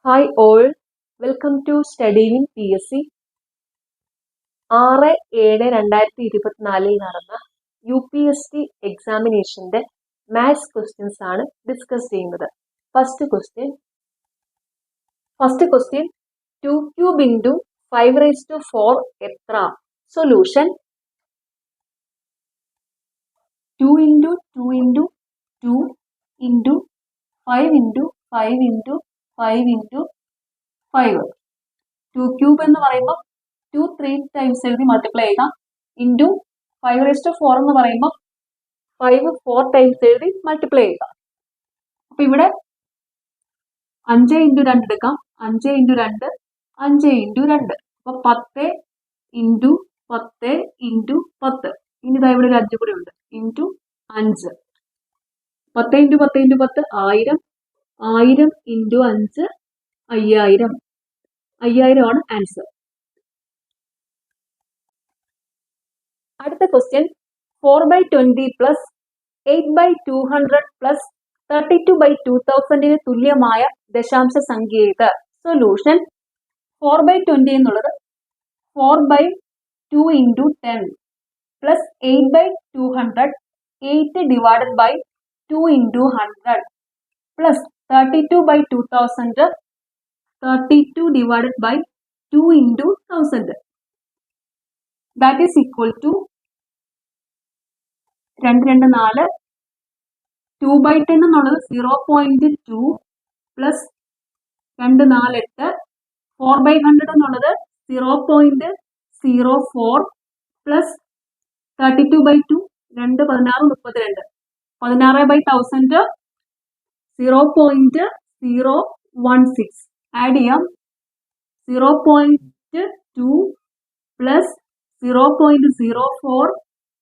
Hi all, welcome to Studying PSC. 6/7/2024 നടന്ന UPST എക്സാമിനേഷന്റെ maths questions ആണ് discuss ചെയ്യുന്നത്. First question 2 cube into 5⁴ എത്ര? Solution 2 into 2 into 2 into 5 into 5 into 5 into 5. 2 cube എന്ന് പറയുമ്പോൾ 2 3 times എഴുതി multiply ചെയ്യുക. ഇൻറ്റു 5⁴ എന്ന് പറയുമ്പോൾ 5 4 ടൈംസ് എഴുതി മൾട്ടിപ്ലൈ ചെയ്യുക. അപ്പൊ ഇവിടെ 5 into 2 എടുക്കാം. 5 into 2 5 into 2. അപ്പൊ 10 into 10 into 10. ഇനി ഇതാ ഇവിടെ ഒരു 5 കൂടി ഉണ്ട്. ഇൻറ്റു 5. 10 into 10 into 10 1000. 1000 into 5 5000. 5000 ആണ് ആൻസർ. അടുത്ത ക്വസ്റ്റ്യൻ 4/20 പ്ലസ് 8/200 പ്ലസ് 32/2000 തുല്യമായ ദശാംശ സംഖ്യ ഏത്? സൊല്യൂഷൻ 4/20 എന്നുള്ളത് 4/2 into 10 plus 8/200 8 divided by 2 into 100 plus 32/2000 32 divided by 2 into 1000. That is equal to 2 2 4 2/10 എന്നുള്ളത് 0.2 പ്ലസ് 2 4 8 4/100 എന്നുള്ളത് 0.04 പ്ലസ് 32/2 2 16 32 16/1000 0.016 ആഡ് ചെയ്യാം. 0.2 പ്ലസ് 0.04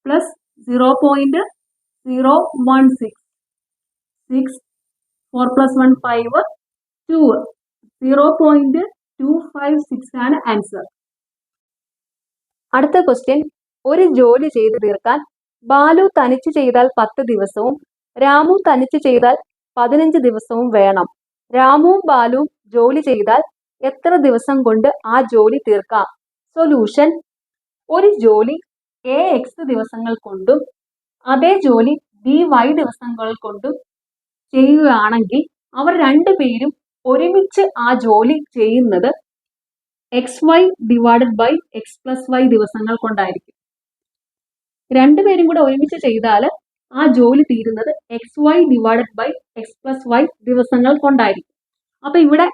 പ്ലസ് 0.016 6 4 plus 1 5 2 0.256 ആണ് ആൻസർ. അടുത്ത ക്വസ്റ്റ്യൻ ഒരു ജോലി ചെയ്തു തീർക്കാൻ ബാലു തനിച്ച് ചെയ്താൽ 10 ദിവസവും രാമു തനിച്ച് ചെയ്താൽ 15 ദിവസവും വേണം. രാമുവും ബാലുവും ജോലി ചെയ്താൽ എത്ര ദിവസം കൊണ്ട് ആ ജോലി തീർക്കാം? സൊല്യൂഷൻ ഒരു ജോലി AX ദിവസങ്ങൾ കൊണ്ടും അതേ ജോലി BY ദിവസങ്ങൾ കൊണ്ടും ചെയ്യുകയാണെങ്കിൽ അവർ രണ്ടുപേരും ഒരുമിച്ച് ആ ജോലി ചെയ്യുന്നത് XY divided by X plus Y ദിവസങ്ങൾ കൊണ്ടായിരിക്കും. രണ്ടുപേരും കൂടെ ഒരുമിച്ച് ചെയ്താൽ ആ ജോലി തീരുന്നത് XY divided by X plus Y ദിവസങ്ങൾ കൊണ്ടായിരിക്കും. അപ്പൊ ഇവിടെ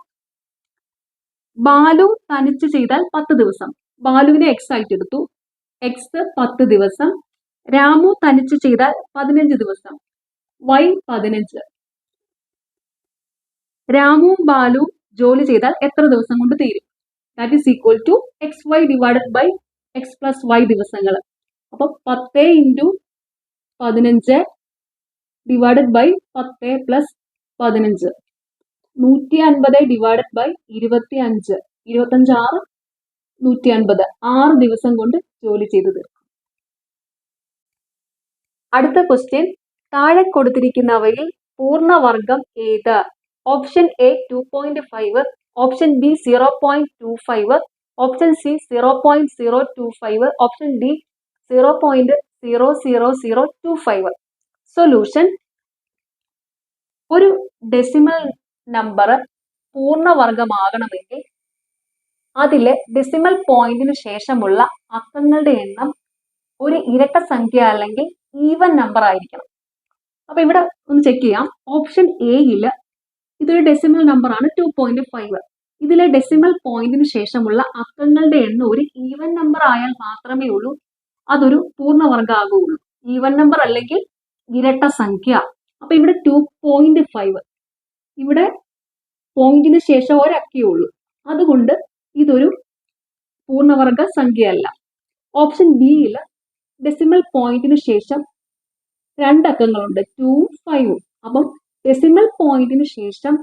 ബാലു തനിച്ച് ചെയ്താൽ 10 ദിവസം. ബാലുവിനെ X ആയിട്ട് എടുത്തു. X 10 ദിവസം. രാമു തനിച്ച് ചെയ്താൽ 15 ദിവസം. Y 15. രാമുവും ബാലുവും ജോലി ചെയ്താൽ എത്ര ദിവസം കൊണ്ട് തീരും? That is equal to XY divided by X plus Y ദിവസങ്ങൾ. അപ്പൊ 10 into 15 divided by 10 plus 15 150 divided by 25 25 6 150 6 ദിവസം കൊണ്ട് ജോലി ചെയ്തു തീർക്കും. അടുത്ത ക്വസ്റ്റ്യൻ താഴെ കൊടുത്തിരിക്കുന്നവയിൽ പൂർണ്ണവർഗം ഏത്? Option A 2.5, option B 0.25, option C 0.025, option D 0.00025. Solution ഒരു ഡെസിമൽ നമ്പർ പൂർണ്ണവർഗമാകണമെങ്കിൽ അതിലെ ഡെസിമൽ പോയിന്റിന് ശേഷമുള്ള അക്കങ്ങളുടെ എണ്ണം ഒരു ഇരട്ട സംഖ്യ അല്ലെങ്കിൽ ഈവൻ നമ്പർ ആയിരിക്കണം. അപ്പൊ ഇവിടെ ഒന്ന് ചെക്ക് ചെയ്യാം. ഓപ്ഷൻ എയിൽ ഇതൊരു ഡെസിമൽ നമ്പർ ആണ് 2.5. ഇതിലെ ഡെസിമൽ പോയിന്റിന് ശേഷമുള്ള അക്കങ്ങളുടെ എണ്ണം ഒരു ഈവൻ നമ്പർ ആയാൽ മാത്രമേ ഉള്ളൂ അതൊരു പൂർണ്ണവർഗം ആകുകയുള്ളൂ. ഈവൻ നമ്പർ അല്ലെങ്കിൽ ഇരട്ട സംഖ്യ. അപ്പൊ ഇവിടെ 2.5 ഇവിടെ പോയിന്റിന് ശേഷം ഒരക്കേ ഉള്ളൂ, അതുകൊണ്ട് ഇതൊരു പൂർണ്ണവർഗ സംഖ്യയല്ല. ഓപ്ഷൻ ബിയിൽ ഡെസിമൽ പോയിന്റിന് ശേഷം 2 അക്കങ്ങളുണ്ട് 2 5. അപ്പം ഡെസിമൽ പോയിന്റിന് ശേഷം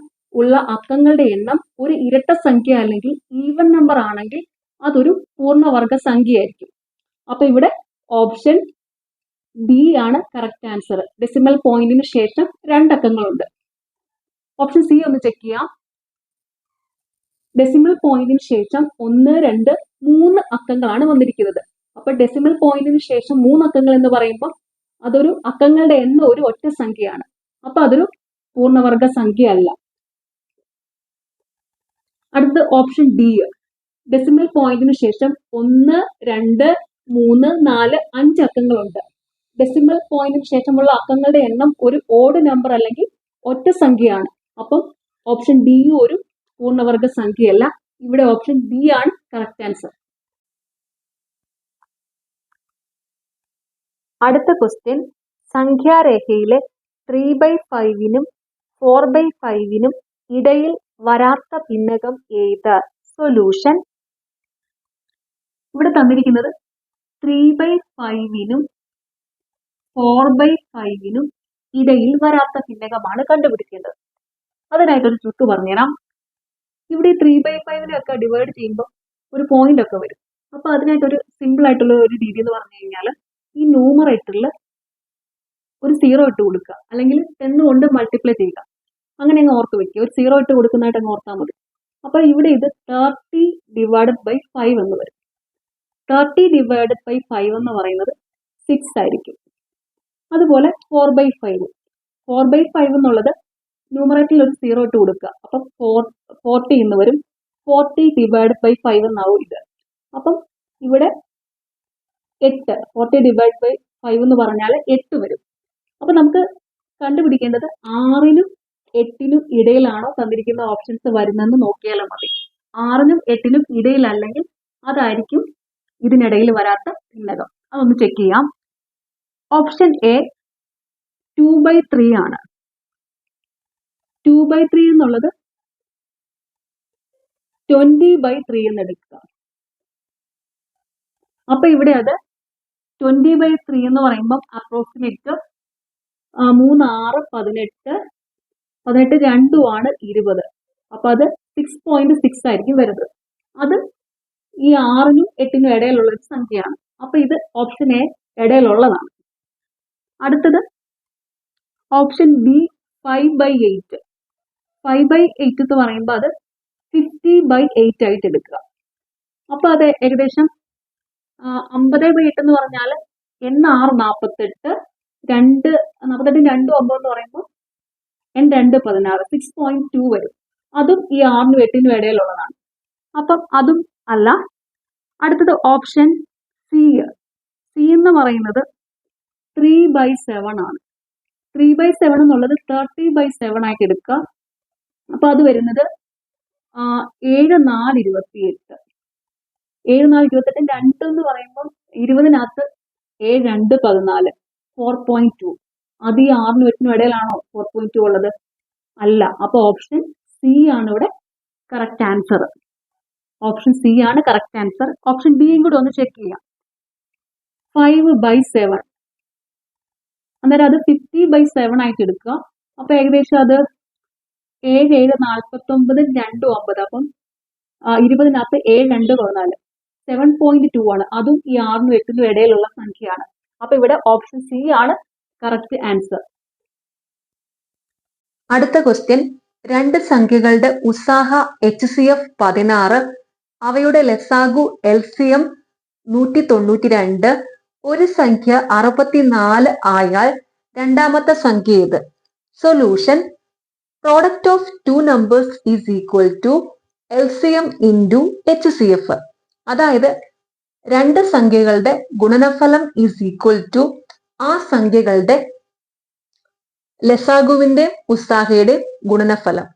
ഉള്ള അക്കങ്ങളുടെ എണ്ണം ഒരു ഇരട്ട സംഖ്യ അല്ലെങ്കിൽ ഈവൻ നമ്പർ ആണെങ്കിൽ അതൊരു പൂർണ്ണവർഗ സംഖ്യയായിരിക്കും. അപ്പൊ ഇവിടെ ഓപ്ഷൻ ബി ആണ് കറക്റ്റ് ആൻസർ. ഡെസിമൽ പോയിന്റിന് ശേഷം 2 അക്കങ്ങളുണ്ട്. ഓപ്ഷൻ സി ഒന്ന് ചെക്ക് ചെയ്യാം. ഡെസിമൽ പോയിന്റിന് ശേഷം 1, 2, 3 അക്കങ്ങളാണ് വന്നിരിക്കുന്നത്. അപ്പൊ ഡെസിമൽ പോയിന്റിന് ശേഷം 3 അക്കങ്ങൾ എന്ന് പറയുമ്പോൾ അതൊരു അക്കങ്ങളുടെ എണ്ണം ഒരു ഒറ്റ സംഖ്യയാണ്. അപ്പൊ അതൊരു പൂർണ്ണവർഗ സംഖ്യ അല്ല. അടുത്ത ഓപ്ഷൻ ഡി, ഡെസിമൽ പോയിന്റിന് ശേഷം 1, 2, 3, 4, 5 അക്കങ്ങളുണ്ട്. ഡെസിമൽ പോയിന്റിന് ശേഷമുള്ള അക്കങ്ങളുടെ എണ്ണം ഒരു ഓഡ് നമ്പർ അല്ലെങ്കിൽ ഒറ്റ സംഖ്യയാണ്. അപ്പം ഓപ്ഷൻ ഡി ഒരു പൂർണ്ണവർഗ സംഖ്യയല്ല. ഇവിടെ ഓപ്ഷൻ ബി ആണ് കറക്റ്റ് ആൻസർ. അടുത്ത ക്വസ്റ്റ്യൻ, സംഖ്യാരേഖയിലെ 3/5-നും 4/5-നും ഇടയിൽ വരാത്ത ഭിന്നകം ഏത്? സൊല്യൂഷൻ. ഇവിടെ തന്നിരിക്കുന്നത് 3/5-നും 4/5-നും ഇടയിൽ വരാത്ത ഭിന്നകമാണ് കണ്ടുപിടിക്കേണ്ടത്. അതിനായിട്ടൊരു ട്രിക്ക് പറഞ്ഞുതരാം. ഇവിടെ 3/5-നെയൊക്കെ ഡിവൈഡ് ചെയ്യുമ്പോൾ ഒരു പോയിന്റ് ഒക്കെ വരും. അപ്പൊ അതിനായിട്ടൊരു സിമ്പിൾ ആയിട്ടുള്ള ഒരു രീതി എന്ന് പറഞ്ഞു കഴിഞ്ഞാൽ ഈ ന്യൂമറേറ്ററിൽ ഒരു 0 ഇട്ട് കൊടുക്കുക, അല്ലെങ്കിൽ 10 കൊണ്ട് മൾട്ടിപ്ലൈ ചെയ്യുക. അങ്ങനെ അങ്ങ് ഓർത്ത് വെക്കുക. ഒരു 0 ഇട്ട് കൊടുക്കുന്നതായിട്ട് അങ്ങ് ഓർത്താൽ മതി. അപ്പൊ ഇവിടെ ഇത് 30/5 എന്ന് വരും. 30/5 എന്ന് പറയുന്നത് 6 ആയിരിക്കും. അതുപോലെ 4/5 എന്നുള്ളത് ന്യൂമറേറ്ററിൽ ഒരു 0 ഇട്ട് കൊടുക്കുക. അപ്പം 40 എന്ന് വരും. 40/5 എന്നാവും ഇത്. അപ്പം ഇവിടെ 8, 40/5 എന്ന് പറഞ്ഞാൽ 8 വരും. അപ്പൊ നമുക്ക് കണ്ടുപിടിക്കേണ്ടത് 6-നും 8-നും ഇടയിലാണോ തന്നിരിക്കുന്ന ഓപ്ഷൻസ് വരുന്നതെന്ന് നോക്കിയാലും മതി. 6-നും 8-നും ഇടയിലല്ലെങ്കിൽ അതായിരിക്കും ഇതിനിടയിൽ വരാത്ത ഭിന്നകം. അതൊന്ന് ചെക്ക് ചെയ്യാം. ഓപ്ഷൻ എ 2/3 ആണ്. 2/3 എന്നുള്ളത് 20/3 എന്ന് എടുക്കുക. അപ്പൊ ഇവിടെ അത് 20/3 എന്ന് പറയുമ്പോൾ അപ്രോക്സിമേറ്റ് 3, 6, 18, 18 2 ആണ് 20. അപ്പൊ അത് 6.6 ആയിരിക്കും വരുന്നത്. അത് ഈ 6-നും 8-നും ഇടയിലുള്ള ഒരു സംഖ്യയാണ്. അപ്പൊ ഇത് ഓപ്ഷൻ എ ഇടയിലുള്ളതാണ്. അടുത്തത് ഓപ്ഷൻ ബി 5/8. 5/8 എന്ന് പറയുമ്പോൾ അത് 50/8 ആയിട്ട് എടുക്കുക. അപ്പൊ അത് ഏകദേശം 50/8 എന്ന് പറഞ്ഞാൽ 6 48, 2 48 2 9 എന്ന് പറയുമ്പോൾ 2 16, 6.2 വരും. അതും ഈ 6-നും 8-നും ഇടയിലുള്ളതാണ്. അപ്പം അതും അല്ല. അടുത്തത് ഓപ്ഷൻ സി. സി എന്ന് പറയുന്നത് 3/7 ആണ്. 3/7 എന്നുള്ളത് 30/7 ആയിട്ട് എടുക്കുക. അപ്പൊ അത് വരുന്നത് 7, 4, 28. 7, 4, 28 2 എന്ന് പറയുമ്പോൾ 20-നകത്ത് 7, 2, 14, 4.2. അത് ഈ 6-നും 8-നും ഇടയിലാണോ 4.2 ഉള്ളത്? അല്ല. അപ്പൊ ഓപ്ഷൻ സി ആണ് ഇവിടെ കറക്റ്റ് ആൻസർ. ഓപ്ഷൻ സി ആണ് കറക്റ്റ് ആൻസർ. ഓപ്ഷൻ ബിയും കൂടി ഒന്ന് ചെക്ക് ചെയ്യാം. 5/7 അന്നേരം അത് 50/7 ആയിട്ട് എടുക്കുക. അപ്പൊ ഏകദേശം അത് 7, 7, 49, 2, 9. അപ്പം 20-നകത്ത് 7, 2, 14, 7.2 ആണ്. അതും ഈ 6-നും 8-നും ഇടയിലുള്ള സംഖ്യയാണ്. അപ്പൊ ഇവിടെ ഓപ്ഷൻ സി ആണ് കറക്റ്റ് ആൻസർ. അടുത്ത ക്വസ്റ്റ്യൻ, 2 സംഖ്യകളുടെ ഉസാഹ HCF 16, അവയുടെ ലസാഗു LCM 192, ഒരു സംഖ്യ 64 ആയാൽ രണ്ടാമത്തെ സംഖ്യ ഏത്? Solution. Product of 2 numbers is equal to LCM into HCF. അതായത് 2 സംഖ്യകളുടെ ഗുണനഫലം ഈസ് ഈക്വൽ ടു ആ സംഖ്യകളുടെ ലസാഗുവിന്റെ ഉസാഹയുടെ ഗുണനഫലം.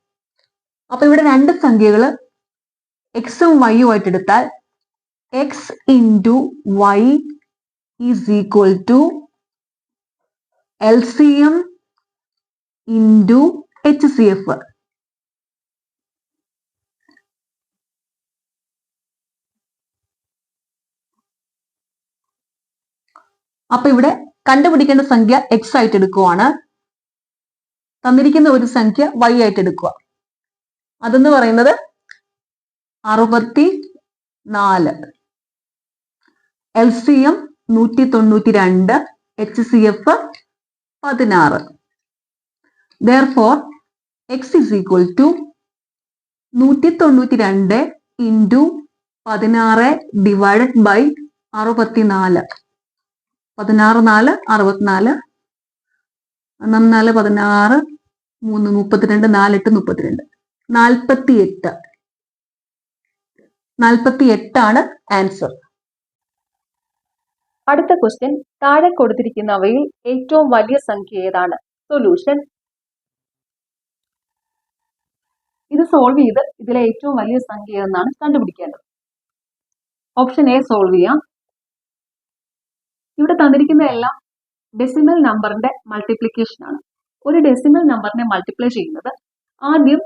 അപ്പൊ ഇവിടെ 2 സംഖ്യകൾ എക്സും വൈയും ആയിട്ട് എടുത്താൽ x into y is equal to LCM into HCF. അപ്പൊ ഇവിടെ കണ്ടുപിടിക്കേണ്ട സംഖ്യ x ആയിട്ട് എടുക്കുവാണ്. തന്നിരിക്കുന്ന ഒരു സംഖ്യ y ആയിട്ട് എടുക്കുക. അതെന്ന് പറയുന്നത് 64, LCM 192, HCF 16. Therefore, x is equal to 192 into 16 divided by 64. 16 4 64, 4 16, 3 32, 4 8 32, 48. 48 ആണ് ആൻസർ. അടുത്ത ക്വസ്റ്റ്യൻ, താഴെ കൊടുത്തിരിക്കുന്നവയിൽ ഏറ്റവും വലിയ സംഖ്യ ഏതാണ്? സൊല്യൂഷൻ. ഇത് സോൾവ് ചെയ്ത് ഇതിലെ ഏറ്റവും വലിയ സംഖ്യ എന്നാണ് കണ്ടുപിടിക്കേണ്ടത്. ഓപ്ഷൻ എ സോൾവ് ചെയ്യാം. ഇവിടെ തന്നിരിക്കുന്ന എല്ലാം ഡെസിമൽ നമ്പറിന്റെ മൾട്ടിപ്ലിക്കേഷൻ ആണ്. ഒരു ഡെസിമൽ നമ്പറിനെ മൾട്ടിപ്ലൈ ചെയ്യുന്നത് ആദ്യം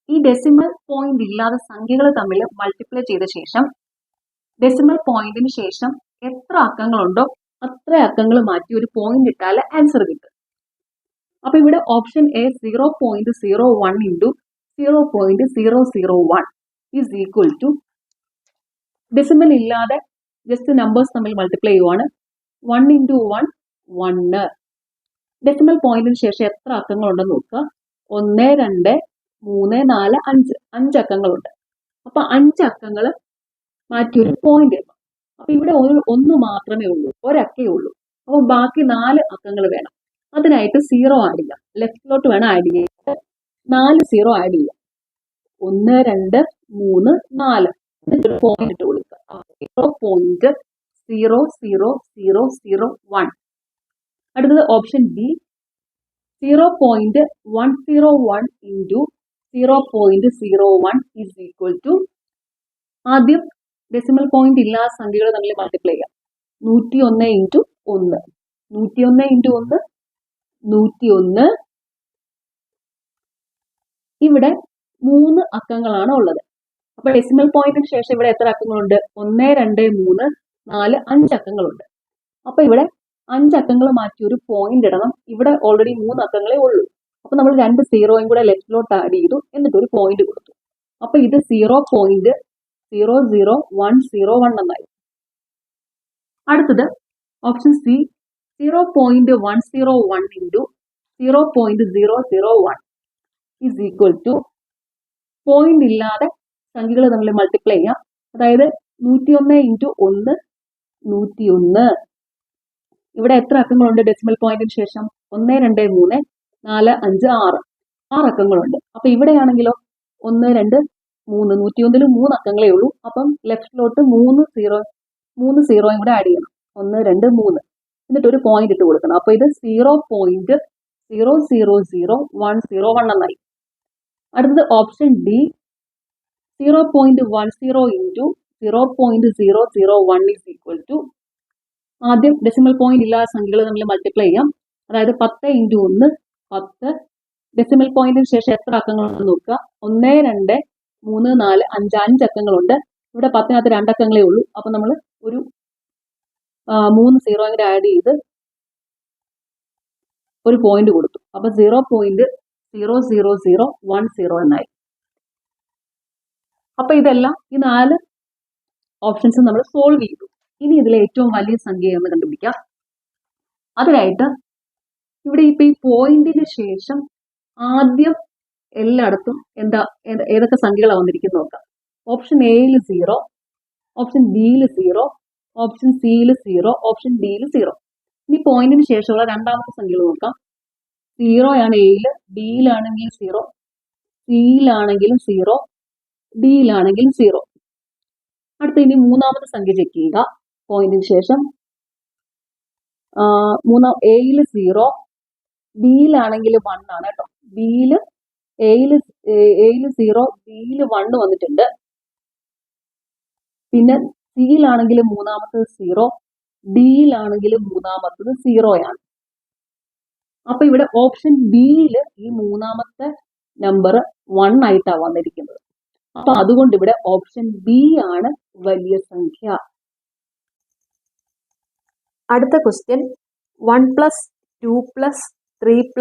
ഈ ഡെസിമൽ പോയിന്റ് ഇല്ലാതെ സംഖ്യകൾ തമ്മിൽ മൾട്ടിപ്ലൈ ചെയ്ത ശേഷം ഡെസിമൽ പോയിന്റിന് ശേഷം എത്ര അക്കങ്ങളുണ്ടോ അത്ര അക്കങ്ങൾ മാറ്റി ഒരു പോയിന്റ് ഇട്ടാൽ ആൻസർ കിട്ടും. അപ്പൊ ഇവിടെ option A 0.01 into 0.001 is equal to decimal ഇല്ലാതെ ജസ്റ്റ് നമ്പേഴ്സ് തമ്മിൽ മൾട്ടിപ്ലൈ ചെയ്യുവാണ്. 1 ഇൻറ്റു 1 1. ഡെസിമൽ പോയിന്റിന് ശേഷം എത്ര അക്കങ്ങൾ ഉണ്ടെന്ന് നോക്കുക. 1 2 3 4 5 5 അക്കങ്ങളുണ്ട്. അപ്പൊ 5 അക്കങ്ങൾ മാറ്റി ഒരു പോയിന്റ് ഇടണം. അപ്പൊ ഇവിടെ ഒന്ന് മാത്രമേ ഉള്ളൂ, ഒരക്കേ ഉള്ളൂ. അപ്പൊ ബാക്കി 4 അക്കങ്ങൾ വേണം. അതിനായിട്ട് 0 ആഡ് ചെയ്യാം. ലെഫ്റ്റിലോട്ട് വേണം ആഡ് ചെയ്യാൻ. 4 0 ആഡ് ചെയ്യാം. 1 2 3 4 ഒരു പോയിന്റ് ഇട്ട് കൊടുക്കുക. 0.00001. അടുത്തത് option B 0.101 into 0.01 is equal to ആദ്യം ഡെസിമൽ പോയിന്റ് ഇല്ലാത്ത സംഖ്യകൾ തമ്മിൽ മൾട്ടിപ്ലൈ ചെയ്യാം. 101 ഇൻറ്റു 1 101 ഇൻറ്റു 1 101. ഇവിടെ 3 അക്കങ്ങളാണ് ഉള്ളത്. അപ്പൊ ഡെസിമൽ പോയിന്റിന് ശേഷം ഇവിടെ എത്ര അക്കങ്ങളുണ്ട്? 1 2 3 4 5 അക്കങ്ങളുണ്ട്. അപ്പൊ ഇവിടെ 5 അക്കങ്ങൾ മാറ്റി ഒരു പോയിന്റ് ഇടണം. ഇവിടെ ഓൾറെഡി 3 അക്കങ്ങളെ ഉള്ളൂ. അപ്പൊ നമ്മൾ 2 സീറോയും കൂടെ ലെഫ്റ്റിലോട്ട് ആഡ് ചെയ്തു, എന്നിട്ട് ഒരു പോയിന്റ് കൊടുത്തു. അപ്പൊ ഇത് 0.00101 എന്നായി. അടുത്തത് option C 0.101 into 0.001 is equal two point ഇല്ലാതെ സംഖ്യകൾ തമ്മിൽ മൾട്ടിപ്ലൈ ചെയ്യാം. അതായത് 101 ഇൻറ്റു 1 101. ഇവിടെ എത്ര അക്കങ്ങളുണ്ട് ഡെസിമൽ പോയിന്റിന് ശേഷം? 1 2 3 4 5 6 6 അക്കങ്ങളുണ്ട്. അപ്പൊ ഇവിടെയാണെങ്കിലോ 1 2 3 101 3 അക്കങ്ങളേ ഉള്ളൂ. അപ്പം ലെഫ്റ്റിലോട്ട് 3 സീറോയും കൂടെ ആഡ് ചെയ്യണം. 1 2 3 എന്നിട്ട് ഒരു പോയിന്റ് ഇട്ട് കൊടുക്കണം. അപ്പൊ ഇത് 0.0000101 എന്നായി. അടുത്തത് option D 0.10 into 0.001 is equal to ആദ്യം ഡെസിമൽ പോയിന്റ് ഇല്ലാത്ത സംഖ്യകൾ തമ്മിൽ മൾട്ടിപ്ലൈ ചെയ്യാം. അതായത് 10 ഇൻറ്റു 1 10. ഡെസിമൽ പോയിന്റിന് ശേഷം എത്ര അക്കങ്ങളുണ്ടെന്ന് നോക്കുക. 1 2 3 4 5 5 അക്കങ്ങളുണ്ട്. ഇവിടെ 10നകത്ത് 2 അക്കങ്ങളേ ഉള്ളൂ. അപ്പൊ നമ്മൾ ഒരു 3 സീറോയും കൂടെ ആഡ് ചെയ്ത് ഒരു പോയിന്റ് കൊടുത്തു. അപ്പൊ 0.00010 എന്നായി. അപ്പൊ ഇതെല്ലാം ഈ 4 ഓപ്ഷൻസ് നമ്മൾ സോൾവ് ചെയ്തു. ഇനി ഇതിലെ ഏറ്റവും വലിയ സംഖ്യ എന്ന് കണ്ടുപിടിക്കാം. അതിനായിട്ട് ഇവിടെ ഇപ്പൊ ഈ പോയിന്റിന് ശേഷം ആദ്യം എല്ലായിടത്തും ഏതൊക്കെ സംഖ്യകളാണ് വന്നിരിക്കുന്നത് നോക്കാം. ഓപ്ഷൻ എയിൽ 0, ഓപ്ഷൻ ബിയിൽ 0, ഓപ്ഷൻ സിയിൽ 0, ഓപ്ഷൻ ഡിയിൽ 0. ഇനി പോയിന്റിന് ശേഷമുള്ള രണ്ടാമത്തെ സംഖ്യകൾ നോക്കാം. 0 ആണ് എയിൽ, ബിയിലാണെങ്കിൽ 0, സിയിലാണെങ്കിലും 0, ഡിയിലാണെങ്കിലും 0. അടുത്ത ഇനി മൂന്നാമത്തെ സംഖ്യ ചെക്ക് ചെയ്യുക. പോയിന്റിന് ശേഷം എയിൽ 0, ബിയിലാണെങ്കിൽ 1 ആണ് കേട്ടോ. എയിൽ 0, ബിയിൽ 1 വന്നിട്ടുണ്ട്. പിന്നെ സിയിലാണെങ്കിൽ മൂന്നാമത്തത് 0, ഡിയിലാണെങ്കിൽ മൂന്നാമത്തത് 0 ആണ്. അപ്പൊ ഇവിടെ ഓപ്ഷൻ ബിയിൽ ഈ മൂന്നാമത്തെ നമ്പർ 1 ആയിട്ടാണ് വന്നിരിക്കുന്നത്. അപ്പൊ അതുകൊണ്ട് ഇവിടെ ഓപ്ഷൻ ബി ആണ് വലിയ സംഖ്യ. അടുത്ത question 1 + 2 + 3 +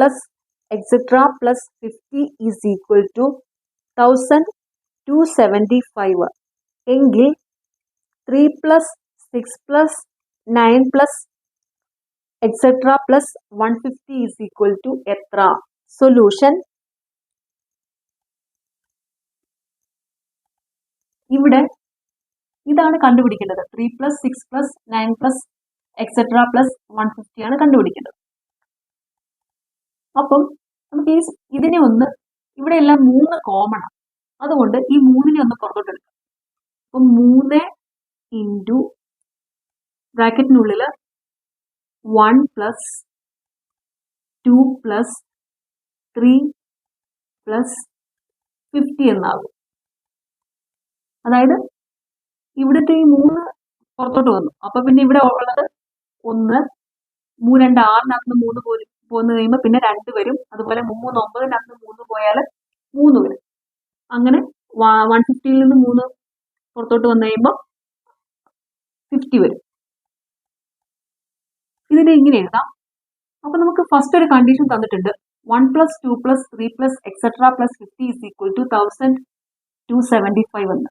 etc. + 50 is equal to 1275 എങ്കിൽ 3 + 6 + 9 + etc. + 150 ഈസ് ഈക്വൽ ടു എത്ര? സൊല്യൂഷൻ. ഇവിടെ ഇതാണ് കണ്ടുപിടിക്കേണ്ടത്. 3 + 6 + 9 + എക്സെട്ര + 150 ആണ് കണ്ടുപിടിക്കേണ്ടത്. അപ്പം നമുക്ക് ഇതിനെ ഒന്ന്, ഇവിടെ എല്ലാം 3 കോമൺ ആണ്, അതുകൊണ്ട് ഈ 3നെ ഒന്ന് പുറത്തോട്ട് എടുക്കാം. അപ്പം 3 ഇൻറ്റു ബ്രാക്കറ്റിനുള്ളിൽ 1 + 2 + 3 + 50 എന്നാകും. അതായത് ഇവിടുത്തെ ഈ 3 പുറത്തോട്ട് വന്നു. അപ്പൊ പിന്നെ ഇവിടെ ഉള്ളത് 1, 3 2 6 3 പോന്ന് കഴിയുമ്പോൾ പിന്നെ 2 വരും. അതുപോലെ 3 9 3 പോയാൽ 3 വരും. അങ്ങനെ 150യിൽ നിന്ന് 3 പുറത്തോട്ട് വന്നു കഴിയുമ്പോൾ 50 വരും. ഇതിനെ ഇങ്ങനെ എഴുതാം. അപ്പൊ നമുക്ക് ഫസ്റ്റ് ഒരു കണ്ടീഷൻ തന്നിട്ടുണ്ട്. 1 + 2 + 3 + എക്സെട്ര + 50 = 1275 എന്ന്.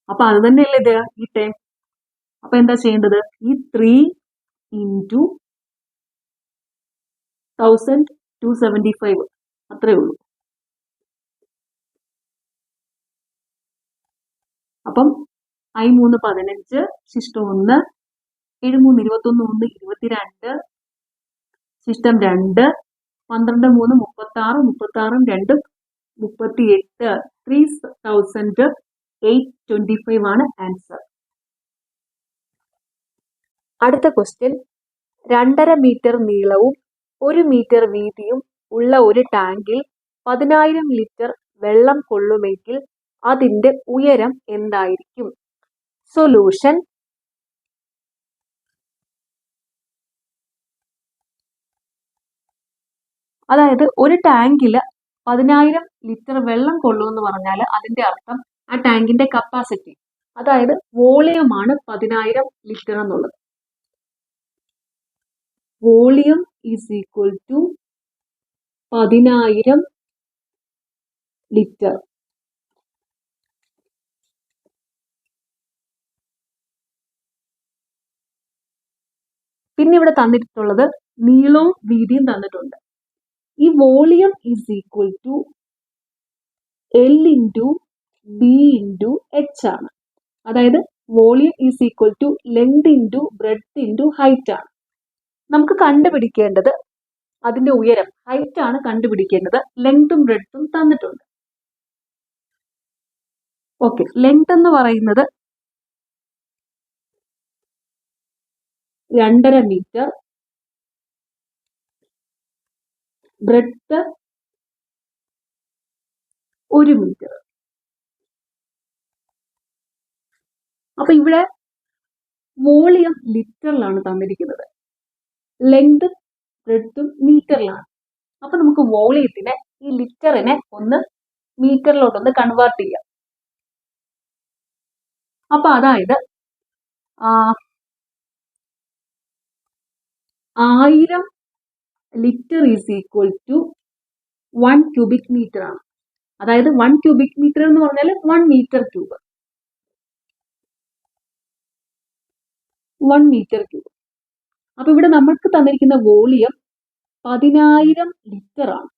അപ്പൊ അത് തന്നെയല്ലേ ഇത് ഈ ടേം. അപ്പൊ എന്താ ചെയ്യേണ്ടത്? ഈ 3 ഇൻറ്റു 1275 അത്രേ ഉള്ളൂ. അപ്പം I3 15, ശിഷ്ടം 1, 7 3 21 1 22, ശിഷ്ടം 2, 12 3 36, 36 2 38, 3825 ആണ് ആൻസർ. അടുത്ത ക്വസ്റ്റ്യൻ, 2.5 മീറ്റർ നീളവും 1 മീറ്റർ വീതിയും ഉള്ള ഒരു ടാങ്കിൽ 10,000 ലിറ്റർ വെള്ളം കൊള്ളുമെങ്കിൽ അതിന്റെ ഉയരം എന്തായിരിക്കും? സൊല്യൂഷൻ, അതായത് ഒരു ടാങ്കിൽ 10,000 ലിറ്റർ വെള്ളം കൊള്ളുമെന്ന് പറഞ്ഞാൽ അതിന്റെ അർത്ഥം ആ ടാങ്കിന്റെ കപ്പാസിറ്റി, അതായത് വോളിയമാണ് 10,000 ലിറ്റർ എന്നുള്ളത്. Volume is equal to 10,000 litre. പിന്നെ ഇവിടെ തന്നിട്ടുള്ളത് നീളവും വീതിയും തന്നിട്ടുണ്ട്. ഈ volume is equal to L into B into H ആണ്. അതായത് volume is equal to length into breadth into height ആണ്. നമുക്ക് കണ്ടുപിടിക്കേണ്ടത് അതിന്റെ ഉയരം, ഹൈറ്റ് ആണ് കണ്ടുപിടിക്കേണ്ടത്. ലെങ്തും ബ്രെഡ്ത്തും തന്നിട്ടുണ്ട്. ഓക്കെ, ലെങ്ത് എന്ന് പറയുന്നത് 2.5 മീറ്റർ, ബ്രെഡ്ത്ത് 1 മീറ്റർ. അപ്പൊ ഇവിടെ വോളിയം ലിറ്ററിലാണ് തന്നിരിക്കുന്നത്, ലെങ്ത് ബ്രെഡ്ത്തും മീറ്ററിലാണ്. അപ്പൊ നമുക്ക് വോളിയത്തിനെ, ഈ ലിറ്ററിനെ ഒന്ന് മീറ്ററിലോട്ടൊന്ന് കൺവേർട്ട് ചെയ്യാം. അപ്പൊ അതായത് 1000 ലിറ്റർ is equal to 1 cubic metre ആണ്. അതായത് 1 ക്യൂബിക് മീറ്റർ എന്ന് പറഞ്ഞാൽ 1 മീറ്റർ ക്യൂബ്. 1 metre cube. അപ്പൊ ഇവിടെ നമ്മൾക്ക് തന്നിരിക്കുന്ന വോളിയം 10,000 ലിറ്റർ ആണ്.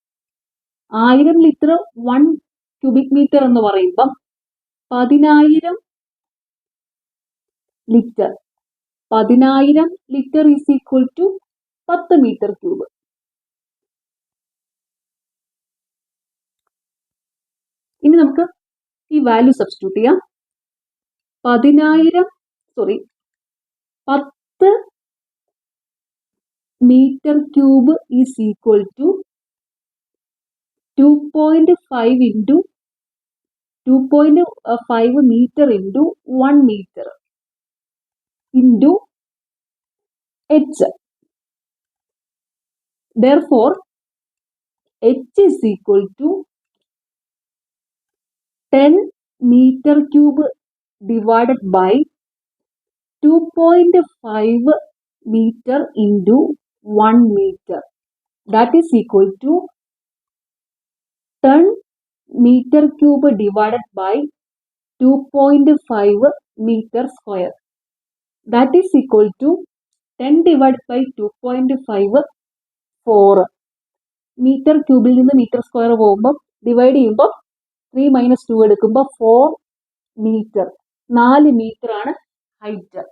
1000 ലിറ്റർ 1 ക്യൂബിക് മീറ്റർ എന്ന് പറയുമ്പം 10,000 litre, 10,000 litre is equal to 10 metre cube. ഇനി നമുക്ക് ഈ വാല്യൂ സബ്സ്റ്റിറ്റ്യൂട്ട് ചെയ്യാം. 10 metre cube is equal to 2.5 into 2.5 metre into 1 metre into H. Therefore, H is equal to 10 meter cube divided by 2.5 meter into 1 meter. That is equal to 10 meter cube divided by 2.5 meter square. That is equal to 10 divided by 2.5 4. Metre ക്യൂബിൽ നിന്ന് metre square പോകുമ്പോൾ divide ചെയ്യുമ്പോൾ 3 - 2 എടുക്കുമ്പോൾ 4 metre. 4 metre ആണ് height.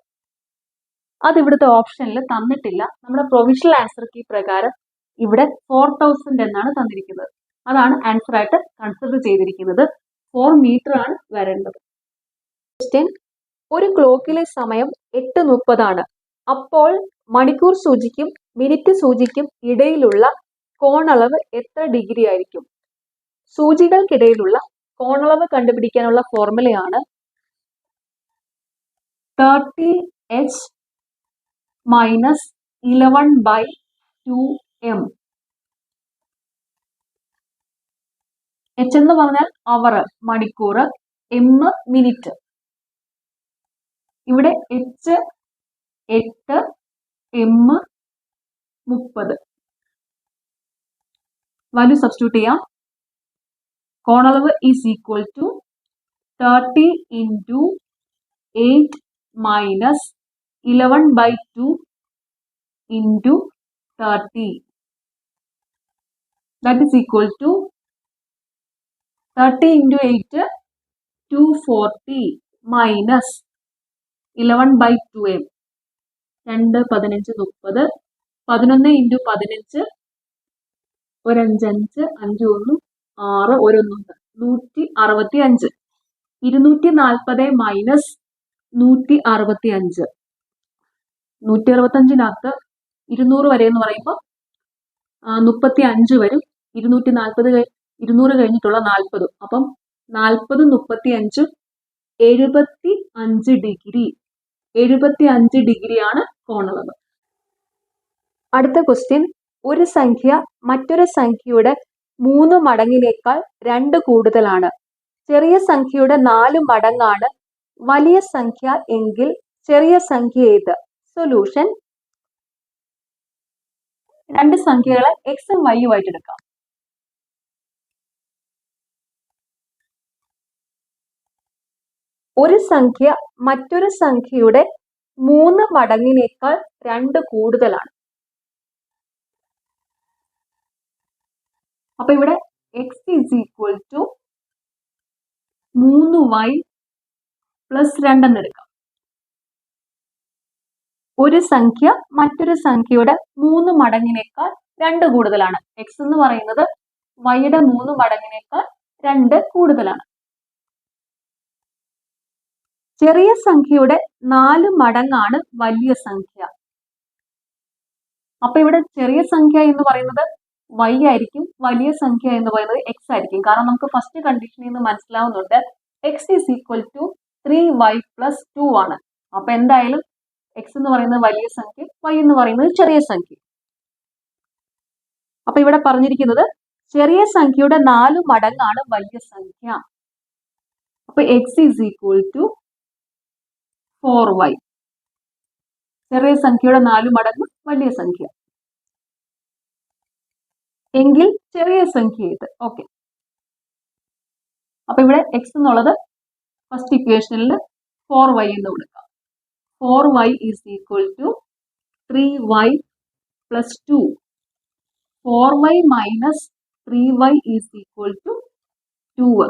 അത് ഇവിടുത്തെ ഓപ്ഷനിൽ തന്നിട്ടില്ല. നമ്മുടെ പ്രൊവിഷണൽ ആൻസർ കീ പ്രകാരം ഇവിടെ 4000 എന്നാണ് തന്നിരിക്കുന്നത്. അതാണ് ആൻസർ ആയിട്ട് കൺസിഡർ ചെയ്തിരിക്കുന്നത്. 4 മീറ്റർ ആണ് വരേണ്ടത്. ക്വസ്റ്റ്യൻ: ഒരു ക്ലോക്കിലെ സമയം 8:30 ആണ്. അപ്പോൾ മണിക്കൂർ സൂചിക്കും മിനിറ്റ് സൂചിക്കും ഇടയിലുള്ള കോണളവ് എത്ര ഡിഗ്രി ആയിരിക്കും? സൂചികൾക്കിടയിലുള്ള കോണളവ് കണ്ടുപിടിക്കാനുള്ള ഫോർമുലയാണ് 30h മൈനസ് 11/2m. h എന്ന് പറഞ്ഞാൽ അവർ, മണിക്കൂർ, m മിനിറ്റ്. ഇവിടെ h 8, m 30. വാല്യൂ സബ്സ്റ്റിറ്റ്യൂട്ട് ചെയ്യാം. കോണളവ് is equal to 30 into 8 minus 11/2 into 30. That is equal to 30 into 8, 240 minus 11/2m. 2, 15, 30. 11 into 15, 1, 5, 5, 1, 6, 1, 165. 240 minus 165. 165 200 വരെ എന്ന് പറയുമ്പോൾ 35 വരും. 240 200 കഴിഞ്ഞിട്ടുള്ള 40. അപ്പം 40, 35, 75 ഡിഗ്രി. 75 ഡിഗ്രിയാണ് കോണളവ്. അടുത്ത ക്വസ്റ്റ്യൻ: ഒരു സംഖ്യ മറ്റൊരു സംഖ്യയുടെ 3 മടങ്ങിനേക്കാൾ 2 കൂടുതലാണ്. ചെറിയ സംഖ്യയുടെ 4 മടങ്ങാണ് വലിയ സംഖ്യ എങ്കിൽ ചെറിയ സംഖ്യ ഏത്? സൊല്യൂഷൻ: രണ്ട് സംഖ്യകളെ എക്സും വൈയും ആയിട്ട് എടുക്കാം. ഒരു സംഖ്യ മറ്റൊരു സംഖ്യയുടെ 3 മടങ്ങിനേക്കാൾ 2 കൂടുതലാണ്. അപ്പൊ ഇവിടെ x is equal to 3y plus 2 എന്ന് എടുക്കാം. ഒരു സംഖ്യ മറ്റൊരു സംഖ്യയുടെ 3 മടങ്ങിനേക്കാൾ 2 കൂടുതലാണ്. എക്സ് എന്ന് പറയുന്നത് വൈയുടെ 3 മടങ്ങിനേക്കാൾ 2 കൂടുതലാണ്. ചെറിയ സംഖ്യയുടെ 4 മടങ്ങാണ് വലിയ സംഖ്യ. അപ്പൊ ഇവിടെ ചെറിയ സംഖ്യ എന്ന് പറയുന്നത് y ആയിരിക്കും, വലിയ സംഖ്യ എന്ന് പറയുന്നത് x ആയിരിക്കും. കാരണം നമുക്ക് ഫസ്റ്റ് കണ്ടീഷനിൽ നിന്ന് മനസ്സിലാവുന്നുണ്ട് x is equal to 3y plus 2 ആണ്. അപ്പൊ എന്തായാലും x എന്ന് പറയുന്നത് വലിയ സംഖ്യ, y എന്ന് പറയുന്നത് ചെറിയ സംഖ്യ. അപ്പൊ ഇവിടെ പറഞ്ഞിരിക്കുന്നത് ചെറിയ സംഖ്യയുടെ 4 മടങ്ങാണ് വലിയ സംഖ്യ. അപ്പൊ x is equal to 4y. ചെറിയ സംഖ്യയുടെ 4 മടങ്ങ് വലിയ സംഖ്യ എങ്കിൽ ചെറിയ സംഖ്യ ഇത്. ഓക്കെ, അപ്പൊ ഇവിടെ x എന്നുള്ളത് ഫസ്റ്റ് ഇക്വേഷനിൽ 4y എന്ന് കൊടുക്കാം. 4y is equal to 3y plus 2. 4y minus 3y is equal to 2.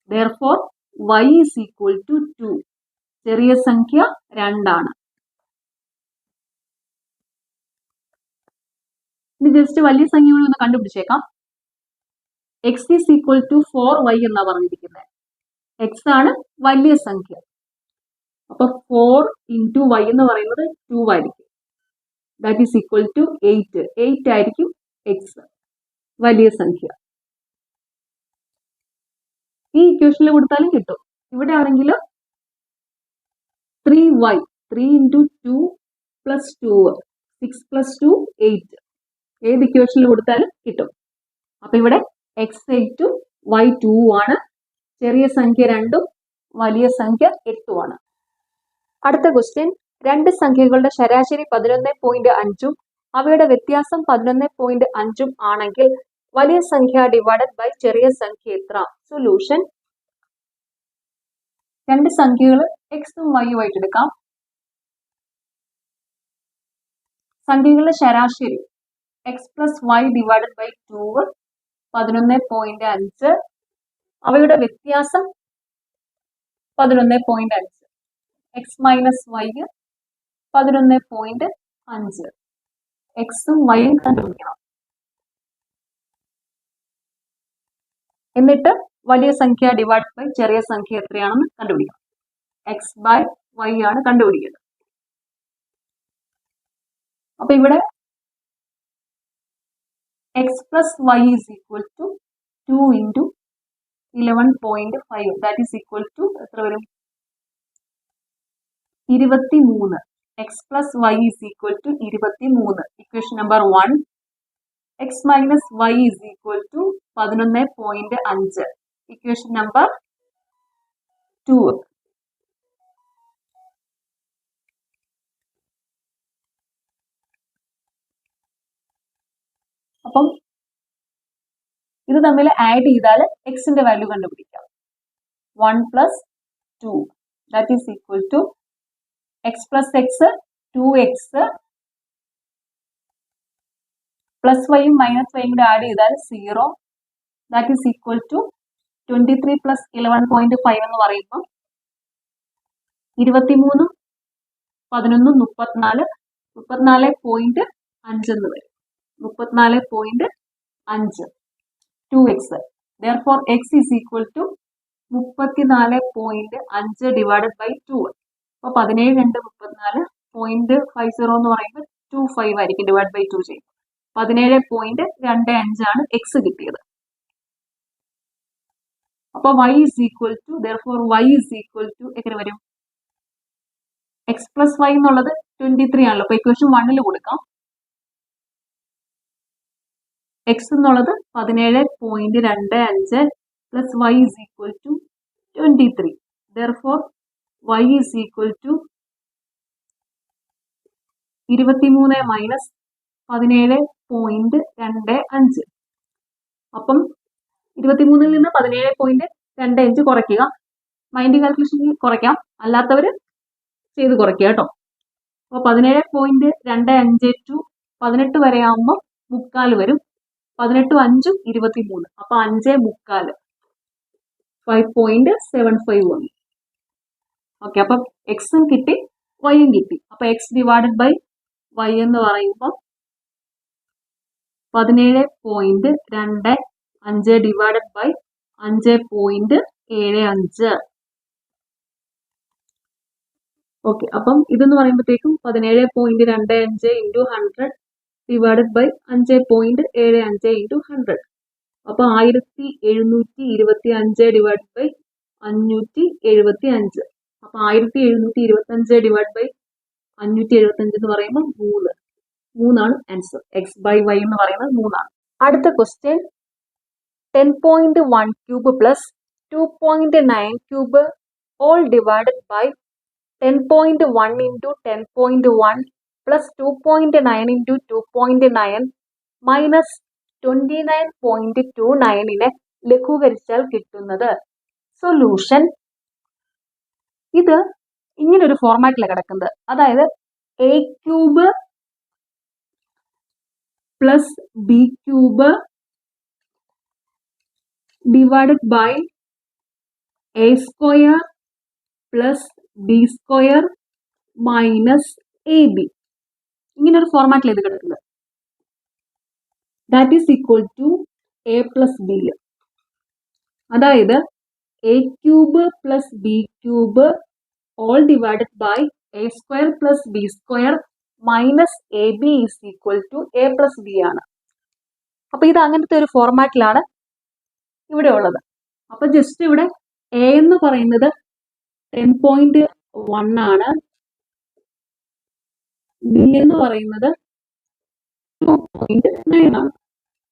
Therefore y is equal to 2. ചെറിയ സംഖ്യ 2 ആണ്. ഇനി ജസ്റ്റ് വലിയ സംഖ്യകൾ ഒന്ന് കണ്ടുപിടിച്ചേക്കാം. X is equal to 4y എന്നാ പറഞ്ഞിരിക്കുന്നത്. എക്സ് ആണ് വലിയ സംഖ്യ. അപ്പൊ 4 ഇൻറ്റു y എന്ന് പറയുന്നത് 2 ആയിരിക്കും. That is equal to 8. 8 ആയിരിക്കും എക്സ്, വലിയ സംഖ്യ. ഈ ഇക്വേഷനിൽ കൊടുത്താലും കിട്ടും. ഇവിടെ ആണെങ്കിൽ 3y, 3 ഇൻറ്റു 2 പ്ലസ് 2, 6 പ്ലസ് 2 8. ഏത് ഇക്വേഷനിൽ കൊടുത്താലും കിട്ടും. അപ്പൊ ഇവിടെ എക്സ് 8 y 2 ആണ്. ചെറിയ സംഖ്യ 2ഉം വലിയ സംഖ്യ 8ഉം ആണ്. അടുത്ത ക്വസ്റ്റ്യൻ: രണ്ട് സംഖ്യകളുടെ ശരാശരി 11.5ഉം അവയുടെ വ്യത്യാസം 11.5ഉം ആണെങ്കിൽ വലിയ സംഖ്യ ഡിവൈഡഡ് ബൈ ചെറിയ സംഖ്യ എത്ര? സൊല്യൂഷൻ: രണ്ട് സംഖ്യകൾ എക്സും വൈയും ആയിട്ട് എടുക്കാം. സംഖ്യകളുടെ ശരാശരി x plus y divided by 2 11.5. അവയുടെ വ്യത്യാസം 11.5. X minus y 11.5. എക്സും വൈയും കണ്ടുപിടിക്കണം. എന്നിട്ട് വലിയ സംഖ്യ ഡിവൈഡ് ബൈ ചെറിയ സംഖ്യ എത്രയാണെന്ന് കണ്ടുപിടിക്കണം. എക്സ് ബൈ വൈ ആണ് കണ്ടുപിടിക്കുന്നത്. അപ്പൊ ഇവിടെ x plus y is equal to 2 into 11.5. That is equal to എത്ര വരും? 23. X plus y is equal to 23. Equation number 1. X minus y is equal to 11.5. Equation number 2. അപ്പം ഇത് തമ്മിൽ ആഡ് ചെയ്താൽ എക്സിന്റെ വാല്യൂ കണ്ടുപിടിക്കാം. 1 plus 2 that is equal to x plus x 2x plus വൈയും minus വൈയും കൂടെ ആഡ് ചെയ്താൽ 0. That is equal to 23 plus 11.5 എന്ന് പറയുമ്പോൾ 23 11 34 34.5 എന്ന് വരും. 34.5 2x. Therefore, x is equal to 34.5 divided by 2. അപ്പോൾ 17 2 34.50 എന്ന് പറയുമ്പോൾ 25 ആയിരിക്കും ഡിവൈഡ് ബൈ 2 ചെയ്യും. 17.25 ആണ് x കിട്ടിയത്. അപ്പോൾ y is equal to, therefore y is equal to എങ്ങനെ വരും? x plus y എന്നുള്ളത് 23 ആണല്ലോ. അപ്പോൾ ഇക്വേഷൻ 1 കൊടുക്കാം. x എന്നുള്ളത് 17.25 plus y is equal to 23. Therefore, y is equal to 23 minus 17.25. അപ്പം 23 നിന്ന് 17.25 കുറയ്ക്കുക. മൈൻഡ് കാൽക്കുലേഷൻ കുറയ്ക്കാം, അല്ലാത്തവർ ചെയ്ത് കുറയ്ക്കുക കേട്ടോ. അപ്പോൾ 17.25 ടു 18 വരെ ആകുമ്പോൾ 3/4 വരും. 18 5 23. അപ്പൊ 5 3/4 5.75 വന്നു. ഓക്കെ, അപ്പം എക്സും കിട്ടി വൈയും കിട്ടി. അപ്പൊ എക്സ് ഡിവൈഡഡ് ബൈ വൈ എന്ന് പറയുമ്പോൾ 17.25 ഡിവൈഡഡ് ബൈ 5.75. ഓക്കെ, അപ്പം ഇതെന്ന് പറയുമ്പോഴത്തേക്കും 17.25 ഇൻറ്റു 100 ഡിവൈഡഡ് ബൈ 5.75 ഇൻറ്റു 100. അപ്പോൾ 1725 ഡിവൈഡ് ബൈ 575. അപ്പോൾ 1725 ഡിവൈഡ് ബൈ 575 എന്ന് പറയുമ്പോൾ 3 ആൻസർ. എക്സ് ബൈ വൈ എന്ന് പറയുന്നത് 3. അടുത്ത question 10.1 cube plus 2.9 cube all divided by 10.1 into 10.1 plus 2.9 into 2.9 minus 29.29 ലഘൂകരിച്ചാൽ കിട്ടുന്നത്. സൊല്യൂഷൻ ഇത് ഇങ്ങനൊരു ഫോർമാറ്റിലാണ് കിടക്കുന്നത്. അതായത് a cube plus b cube divided by a square plus b square minus A b. ഇങ്ങനൊരു ഫോർമാറ്റിൽ ഇത് കിടക്കുന്നത്. That is equal to A plus b. അതായത് a cube plus b cube all divided by a square plus b square minus A B is equal to A plus B ആണ്. അപ്പൊ ഇത് അങ്ങനത്തെ ഒരു ഫോർമാറ്റിലാണ് ഇവിടെ ഉള്ളത്. അപ്പൊ ജസ്റ്റ് ഇവിടെ എ എന്ന് പറയുന്നത് 10.1 ആണ്, ബി എന്ന് പറയുന്നത് 2.9 ആണ്.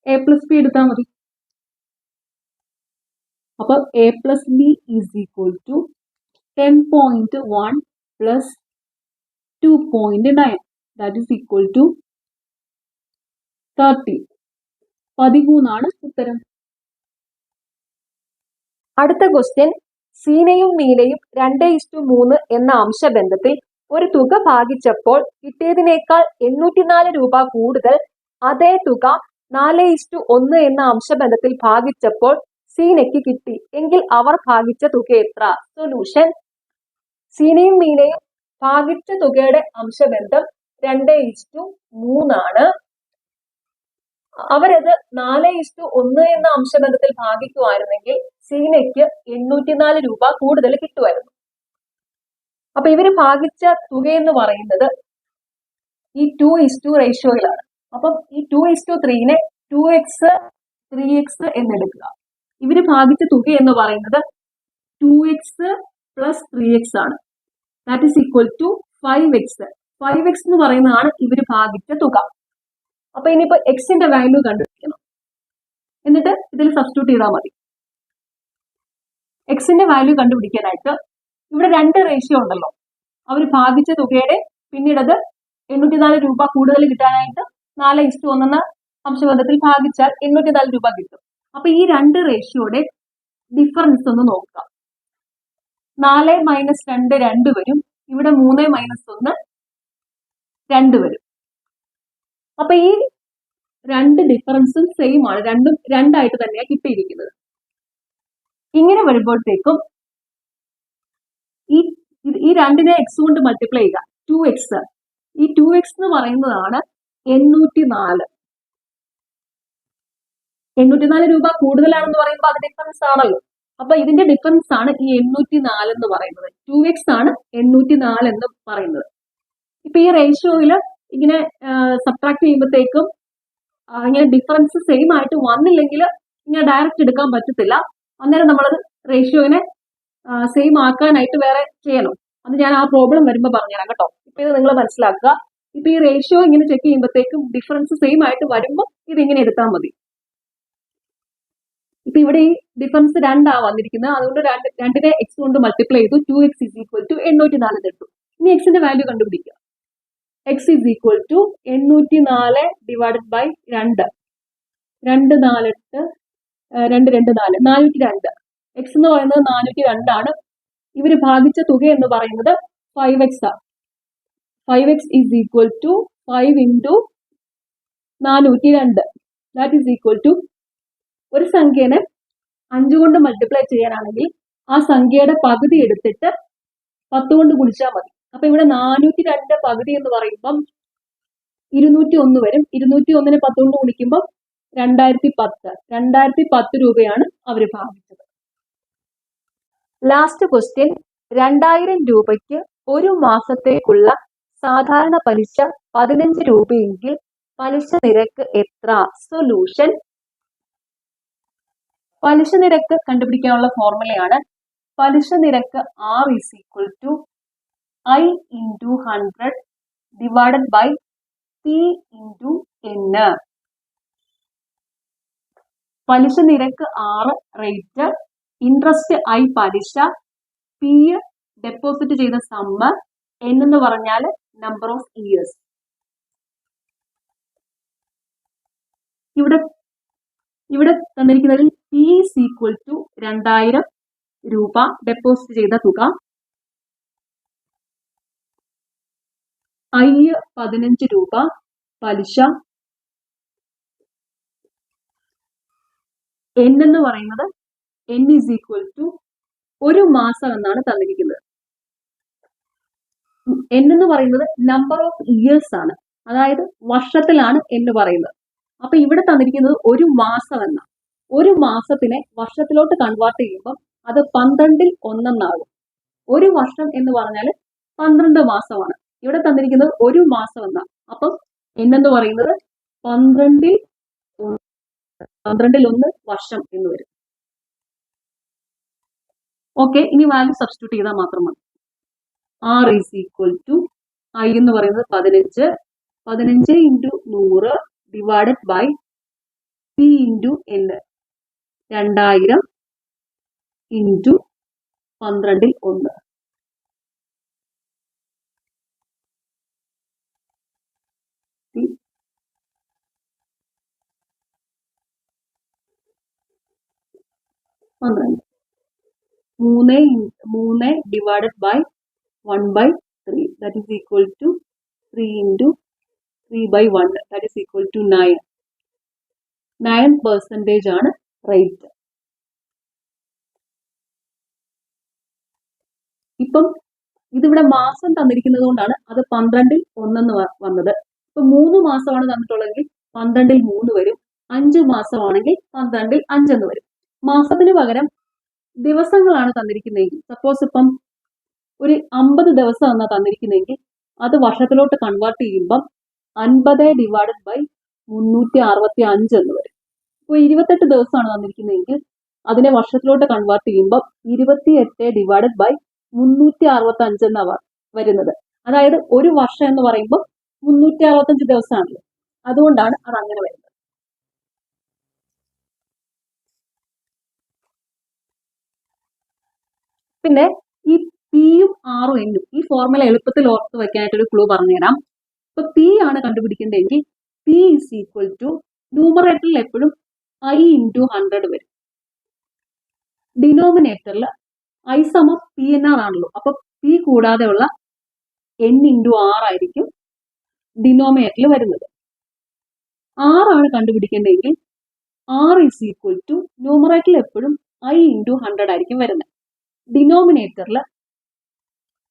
എ പ്ലസ് ബി എടുത്താൽ മതി. അപ്പൊ A plus B is equal to 10.1 plus 2.9. That is equal to 30. 13 ഉത്തരം. അടുത്ത ക്വസ്റ്റ്യൻ സീനയും മീനയും 2:3 എന്ന അംശബന്ധത്തിൽ ഒരു തുക ഭാഗിച്ചപ്പോൾ കിട്ടിയതിനേക്കാൾ 804 രൂപ കൂടുതൽ അതേ തുക 4:1 എന്ന അംശബന്ധത്തിൽ ഭാഗിച്ചപ്പോൾ സീനയ്ക്ക് കിട്ടി എങ്കിൽ അവർ ഭാഗിച്ച തുക എത്ര? സൊല്യൂഷൻ: സീനയും മീനയും ഭാഗിച്ച തുകയുടെ അംശബന്ധം 2:3 ആണ്. അവരത് 4:1 എന്ന അംശബന്ധത്തിൽ ഭാഗിക്കുമായിരുന്നെങ്കിൽ സീനയ്ക്ക് 804 രൂപ കൂടുതൽ കിട്ടുമായിരുന്നു. അപ്പൊ ഇവര് ഭാഗിച്ച തുക എന്ന് പറയുന്നത് ഈ 2:2 റേഷ്യോയിലാണ്. അപ്പം ഈ 2:3നെ 2x 3x എന്നെടുക്കുക. ഇവര് ഭാഗിച്ച തുക എന്ന് പറയുന്നത് 2x + 3x ആണ്. That is equal to 5x. 5x എന്ന് പറയുന്നതാണ് ഇവര് ഭാഗിച്ച തുക. അപ്പൊ ഇനിയിപ്പോ എക്സിന്റെ വാല്യൂ കണ്ടുപിടിക്കണം. എന്നിട്ട് ഇതിൽ സബ്സ്റ്റിറ്റ്യൂട്ട് ചെയ്താൽ മതി. എക്സിന്റെ വാല്യൂ കണ്ടുപിടിക്കാനായിട്ട് ഇവിടെ 2 റേഷ്യോ ഉണ്ടല്ലോ. അവർ ഭാഗിച്ച തുകയുടെ പിന്നീട് അത് 804 രൂപ കൂടുതൽ കിട്ടാനായിട്ട് 4:1 എന്ന അംശബന്ധത്തിൽ ഭാഗിച്ചാൽ 804 രൂപ കിട്ടും. അപ്പൊ ഈ 2 റേഷ്യോയുടെ ഡിഫറൻസ് ഒന്ന് നോക്കുക. 4 - 2 2 വരും. ഇവിടെ 3 - 1 2 വരും. അപ്പൊ ഈ 2 ഡിഫറൻസും സെയിം ആണ്. രണ്ടും 2 ആയിട്ട് തന്നെയാണ് കിട്ടിയിരിക്കുന്നത്. ഇങ്ങനെ വരുമ്പോഴത്തേക്കും ഈ 2നെ x കൊണ്ട് മൾട്ടിപ്ലൈ ചെയ്യുക. 2x. ഈ 2x എന്ന് പറയുന്നതാണ് 804. 804 രൂപ കൂടുതലാണെന്ന് പറയുമ്പോൾ അത് ഡിഫറൻസ് ആണല്ലോ. അപ്പൊ ഇതിന്റെ ഡിഫറൻസ് ആണ് ഈ 804 എന്ന് പറയുന്നത്. 2x ആണ് 804 എന്ന് പറയുന്നത്. ഇപ്പൊ ഈ റേഷ്യോയില് ഇങ്ങനെ സബ്ട്രാക്ട് ചെയ്യുമ്പോഴത്തേക്കും ഇങ്ങനെ ഡിഫറൻസ് സെയിം ആയിട്ട് വന്നില്ലെങ്കിൽ ഇങ്ങനെ ഡയറക്റ്റ് എടുക്കാൻ പറ്റത്തില്ല. അന്നേരം നമ്മളത് റേഷ്യോനെ സെയിം ആക്കാനായിട്ട് വേറെ ചെയ്യണം. അത് ഞാൻ ആ പ്രോബ്ലം വരുമ്പോൾ പറഞ്ഞുതരാം കേട്ടോ. ഇപ്പൊ ഇത് നിങ്ങൾ മനസ്സിലാക്കുക. ഇപ്പൊ ഈ റേഷ്യോ ഇങ്ങനെ ചെക്ക് ചെയ്യുമ്പോഴത്തേക്കും ഡിഫറൻസ് സെയിം ആയിട്ട് വരുമ്പോൾ ഇതിങ്ങനെ എടുത്താൽ മതി. ഇപ്പൊ ഇവിടെ ഈ ഡിഫറൻസ് 2 വന്നിരിക്കുന്നത്. അതുകൊണ്ട് 2നെ x കൊണ്ട് മൾട്ടിപ്ലൈ ചെയ്തു. 2x = 804 എടുത്തു. ഇനി എക്സിന്റെ വാല്യൂ കണ്ടുപിടിക്കുക. x = 804 divided by 2. 2 4 8 2 2 4 402. x എന്ന് പറയുന്നത് 402 ആണ്. ഇവര് ഭാഗിച്ച തുക എന്ന് പറയുന്നത് 5x ആണ്. 5x = 5 × 402. That is equal to ഒരു സംഖ്യനെ 5 കൊണ്ട് മൾട്ടിപ്ലൈ ചെയ്യാനാണെങ്കിൽ ആ സംഖ്യയുടെ പകുതി എടുത്തിട്ട് 10 കൊണ്ട് ഗുണിച്ചാൽ മതി. അപ്പൊ ഇവിടെ 402 പകുതി എന്ന് പറയുമ്പം 201 വരും. 201നെ 10 കൊണ്ട് ഗുണിക്കുമ്പോൾ 2010. 2010 രൂപയാണ് അവർ ഭാഗിച്ചത്. ലാസ്റ്റ് ക്വസ്റ്റ്യൻ: 2000 രൂപയ്ക്ക് ഒരു മാസത്തേക്കുള്ള സാധാരണ പലിശ 15 രൂപയെങ്കിൽ പലിശ നിരക്ക് എത്ര? സൊല്യൂഷൻ: പലിശ നിരക്ക് കണ്ടുപിടിക്കാനുള്ള ഫോർമുലയാണ് പലിശ നിരക്ക് R = I × 100 divided by P × N. പലിശ നിരക്ക് R റേറ്റ്, ഇൻട്രസ്റ്റ് I പലിശ, P ഡെപ്പോസിറ്റ് ചെയ്ത സമ്മ്, N എന്ന് പറഞ്ഞാൽ നമ്പർ ഓഫ് ഇയേഴ്സ്. ഇവിടെ തന്നിരിക്കുന്നതിൽ P = 2000 രൂപ ഡെപ്പോസിറ്റ് ചെയ്ത തുക, I 15 രൂപ പലിശ, N എന്ന് പറയുന്നത് N = ഒരു മാസം എന്നാണ് തന്നിരിക്കുന്നത്. N എന്ന് പറയുന്നത് നമ്പർ ഓഫ് ഇയേഴ്സ് ആണ്. അതായത് വർഷത്തിലാണ് എന്ന് പറയുന്നത്. അപ്പൊ ഇവിടെ തന്നിരിക്കുന്നത് ഒരു മാസം എന്ന. ഒരു മാസത്തിനെ വർഷത്തിലോട്ട് കൺവേർട്ട് ചെയ്യുമ്പോൾ അത് 12ൽ 1 എന്നാകും. ഒരു വർഷം എന്ന് പറഞ്ഞാൽ 12 മാസമാണ്. ഇവിടെ തന്നിരിക്കുന്നത് ഒരു മാസം എന്ന. അപ്പം N എന്ന് പറയുന്നത് 12ൽ 1 വർഷം എന്ന് വരും. ഓക്കെ, ഇനി വാല്യൂ സബ്സ്റ്റിറ്റ്യൂട്ട് ചെയ്താൽ മാത്രം മതി. R = I എന്ന് പറയുന്നത് 15 × 100 ഡിവൈഡഡ് ബൈ P × N. 2000 × 12ൽ 1. പന്ത്രണ്ട് 3 divided by 1/3. That is equal to 3 × 3/1. That is equal to 9. 9% ആണ് റേറ്റ്. ഇപ്പം ഇതിവിടെ മാസം തന്നിരിക്കുന്നത് കൊണ്ടാണ് അത് 12-ൽ 1 വന്നത്. ഇപ്പൊ 3 മാസമാണ് തന്നിട്ടുള്ളതെങ്കിൽ 12-ൽ 3 വരും. 5 മാസമാണെങ്കിൽ 12-ൽ 5 എന്ന് വരും. മാസത്തിന് പകരം ദിവസങ്ങളാണ് തന്നിരിക്കുന്നതെങ്കിൽ, സപ്പോസ് ഇപ്പം ഒരു 50 ദിവസം എന്നാ തന്നിരിക്കുന്നതെങ്കിൽ അത് വർഷത്തിലോട്ട് കൺവേർട്ട് ചെയ്യുമ്പം 50/365 എന്ന് വരും. ഇപ്പോൾ 28 ദിവസമാണ് തന്നിരിക്കുന്നതെങ്കിൽ അതിനെ വർഷത്തിലോട്ട് കൺവേർട്ട് ചെയ്യുമ്പോൾ 28/365 എന്നാണ് വരുന്നത്. അതായത് ഒരു വർഷം എന്ന് പറയുമ്പോൾ 365 ദിവസമാണല്ലോ, അതുകൊണ്ടാണ് അത് അങ്ങനെ വരുന്നത്. പിന്നെ ഈ പിയും ആറും എന്നും ഈ ഫോർമുല എളുപ്പത്തിൽ ഓർത്ത് വെക്കാനായിട്ടൊരു ക്ലൂ പറഞ്ഞുതരാം. ഇപ്പൊ പി ആണ് കണ്ടുപിടിക്കേണ്ടതെങ്കിൽ പി ഇസ് ഈക്വൽ ടു ന്യൂമറേറ്ററിൽ എപ്പോഴും I/100 വരും. ഡിനോമിനേറ്ററിൽ I = PNR ആണല്ലോ, അപ്പൊ പി കൂടാതെയുള്ള N/R ആയിരിക്കും ഡിനോമിനേറ്ററിൽ വരുന്നത്. ആറാണ് കണ്ടുപിടിക്കേണ്ടതെങ്കിൽ R ഇസ് ഈക്വൽ ടു ന്യൂമറേറ്ററിൽ എപ്പോഴും I/100 ആയിരിക്കും വരുന്നത്. ഡിനോമിനേറ്ററിൽ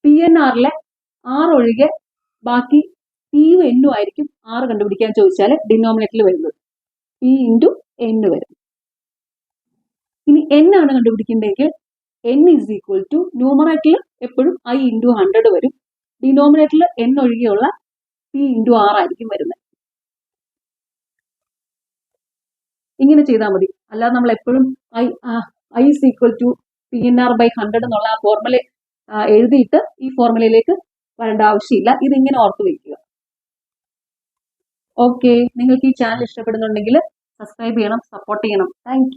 PNRലെ R ഒഴികെ ബാക്കി പിയും എന്നും ആയിരിക്കും R കണ്ടുപിടിക്കാൻ ചോദിച്ചാൽ ഡിനോമിനേറ്ററിൽ വരുന്നത്. P/N വരും. ഇനി N ആണ് കണ്ടുപിടിക്കേണ്ടതെങ്കിൽ N ഇസ് ഈക്വൽ ടു ന്യൂമറേറ്ററിൽ എപ്പോഴും I/100 വരും. ഡിനോമിനേറ്ററിൽ N ഒഴികെയുള്ള P/R ആയിരിക്കും വരുന്നത്. ഇങ്ങനെ ചെയ്താൽ മതി. അല്ലാതെ നമ്മൾ എപ്പോഴും I is equal to PNR/100 എന്നുള്ള ആ ഫോർമുല എഴുതിയിട്ട് ഈ ഫോർമുലയിലേക്ക് വരേണ്ട ആവശ്യമില്ല. ഇതിങ്ങനെ ഓർത്ത് വയ്ക്കുക. ഓക്കെ, നിങ്ങൾക്ക് ഈ ചാനൽ ഇഷ്ടപ്പെടുന്നുണ്ടെങ്കിൽ സബ്സ്ക്രൈബ് ചെയ്യണം, സപ്പോർട്ട് ചെയ്യണം. താങ്ക്